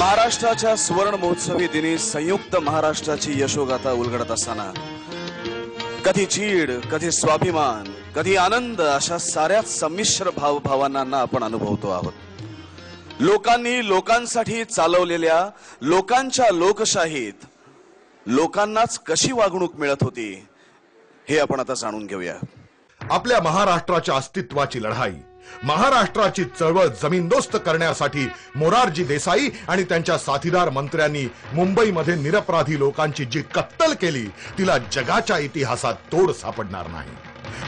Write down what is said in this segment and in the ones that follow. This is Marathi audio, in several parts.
महाराष्ट्राच्या सुवर्ण महोत्सवी दिनी संयुक्त महाराष्ट्राची यशोगाथा उलगडत असताना कधी चीड, कधी स्वाभिमान, कधी आनंद अशा साऱ्या संमिश्र भावभावनांना आपण अनुभवतो आहोत. लोकांनी लोकांसाठी चालवलेल्या लोकांच्या लोकशाहीत लोकांनाच कशी वागणूक मिळत होती हे आपण आता जाणून घेऊया. आपल्या महाराष्ट्राच्या अस्तित्वाची लढाई, महाराष्ट्राची चळवळ जमीनदोस्त करण्यासाठी मोरारजी देसाई आणि त्यांच्या साथीदार मंत्र्यांनी मुंबईमध्ये निरपराधी लोकांची जी कत्तल केली तिला जगाच्या इतिहासात तोड सापडणार नाही.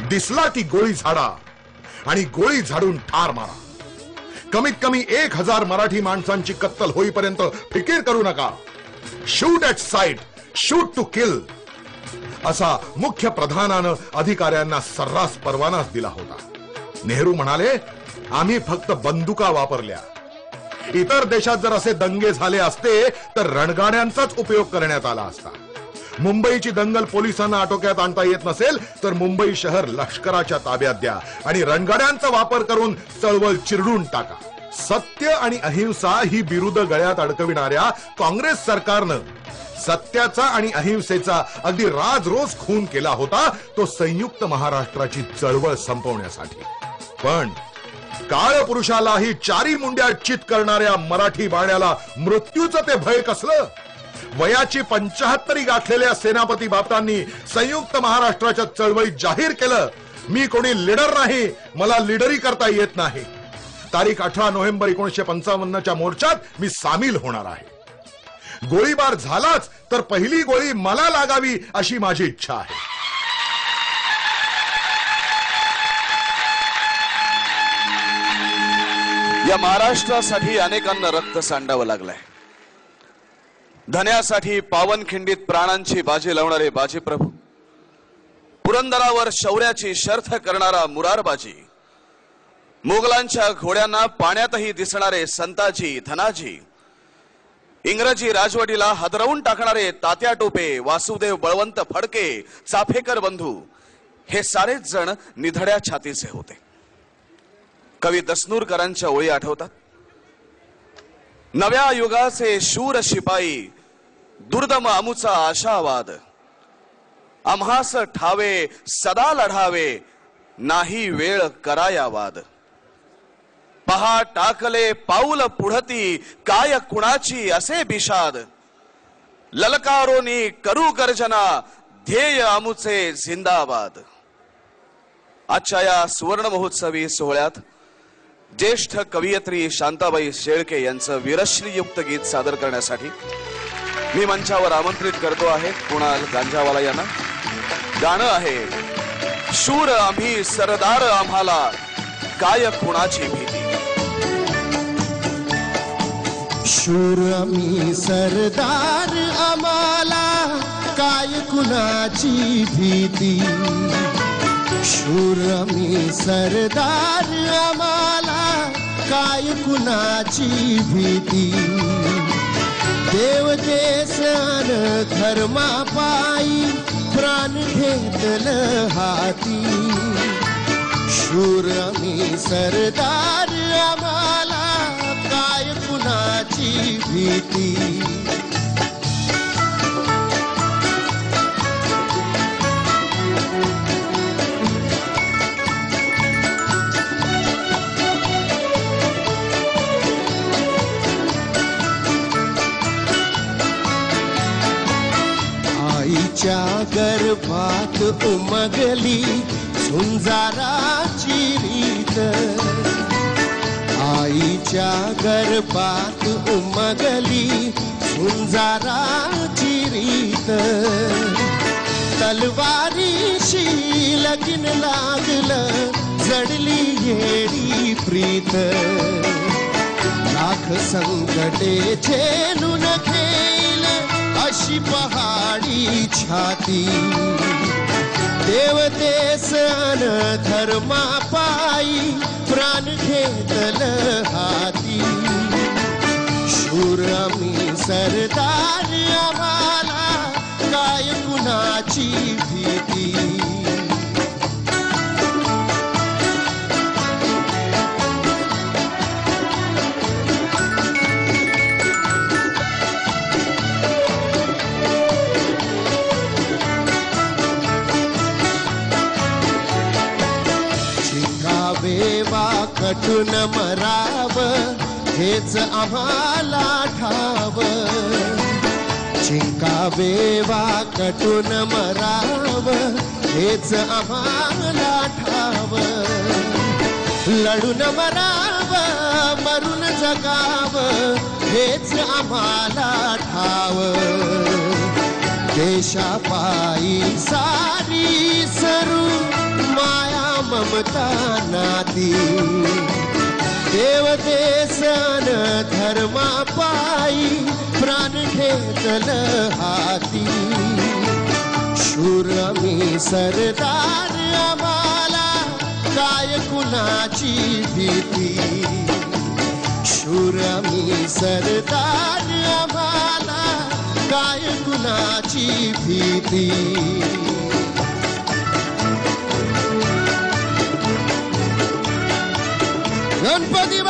दिसला की गोळी झाडा आणि गोळी झाडून ठार मारा. कमीत कमी 1000 मराठी माणसांची कत्तल होईपर्यंत फिकीर करू नका. Shoot at sight, shoot to kill असा मुख्य प्रधानानं अधिकाऱ्यांना सर्रास परवानाच दिला होता. नेहरू म्हणाले, आम्ही फक्त बंदुका वापरल्या. इतर देशात जर असे दंगे झाले असते तर रणगाड्यांचाच उपयोग करण्यात आला असता. मुंबईची दंगल पोलिसांना आटोक्यात आणता येत नसेल तर मुंबई शहर लष्कराच्या ताब्यात द्या आणि रणगाड्यांचा वापर करून चळवळ चिरडून टाका. सत्य आणि अहिंसा ही बिरुद गळ्यात अडकविणाऱ्या काँग्रेस सरकारनं सत्याचा आणि अहिंसेचा अगदी राजरोज खून केला होता, तो संयुक्त महाराष्ट्राची चळवळ संपवण्यासाठी. पण काळ पुरुषालाही चारी मुंड्या चित करणाऱ्या मराठी बाण्याला मृत्यूचं ते भय कसलं? वयाची 75 गाठलेल्या सेनापती बापटांनी संयुक्त महाराष्ट्राच्या चळवळीत जाहीर केलं, मी कोणी लीडर नाही, मला लीडरी करता येत नाही. तारीख 18 नोव्हेंबर 1955च्या मोर्चात मी सामील होणार आहे. गोळीबार झालाच तर पहिली गोळी मला लागावी अशी माझी इच्छा आहे. या महाराष्ट्रासाठी अनेकांना रक्त सांडावं लागलंय. धन्यासाठी पावनखिंडीत प्राणांची बाजी लावणारे बाजीप्रभू, पुरंदरावर शौर्याची शर्थ करणारा मुरारबाजी, मोगलांच्या घोड्यांना पाण्यातही दिसणारे संताजी धनाजी, इंग्रजी राजवटीला हादरवून टाकणारे तात्या टोपे, वासुदेव बळवंत फडके, चाफेकर बंधू, हे सारेच जण निधड्या छातीचे होते. कवी दसनूरकरांच्या ओळी आठवतात. नव्या युगाचे शूर शिपाई, दुर्दम आमुचा आशावाद, आम्हास ठावे सदा लढावे, नाही वेळ कराया वाद. पहा टाकले पाऊल पुढती, काय कुणाची असे बिषाद, ललकारोनी करू गर्जना, ध्येय आमुचे जिंदाबाद. आजच्या या सुवर्ण महोत्सवी सोहळ्यात ज्येष्ठ कवयित्री शांताबाई शेळके यांचं वीरश्रीयुक्त गीत सादर करण्यासाठी मी मंचावर आमंत्रित करतो आहे कुणाल गांजावाला यांना. गाणं आहे शूर आम्ही सरदार आम्हाला, काय कुणाची भीती. शूर आम्ही सरदार आम्हाला, काय कुणाची भीती. शूर आम्ही सरदार आम्हाला, काय कुणाची भीती. देवतेस अन धर्मापायी, प्राण घेतलं हाती. शूर आम्ही सरदार आम्हाला, काय कुणाची भीती. आईच्या गर्भात उमगली झुंजाराची रीत. आईच्या गर्भात उमगली झुंजाराची रीत. तलवारीशी लगीन लागलं, जडली येडी प्रीत. लाख संकटे झेलून घेईल अशी पहाडी छाती. देवतेस अन धर्मापायी, प्राण घेतलं हाती. शूर आम्ही सरदार आम्हाला, काय कुणाची भीती. चिंकावेवा कटून मराव हेच आम्हाला ठाव चिंकावेवा कटून मराव हेच आम्हाला ठाव लढून मराव मरून जगाव हेच आम्हाला ठाव देशापायी सारी सरू माया ममता नाती देव देसन धर्मापायी प्राण घेतल हाती शूर मी सरदार आम्हाला काय कुणाची भीती शूर मी सरदार आम्हाला काय कुणाची भीती गणपती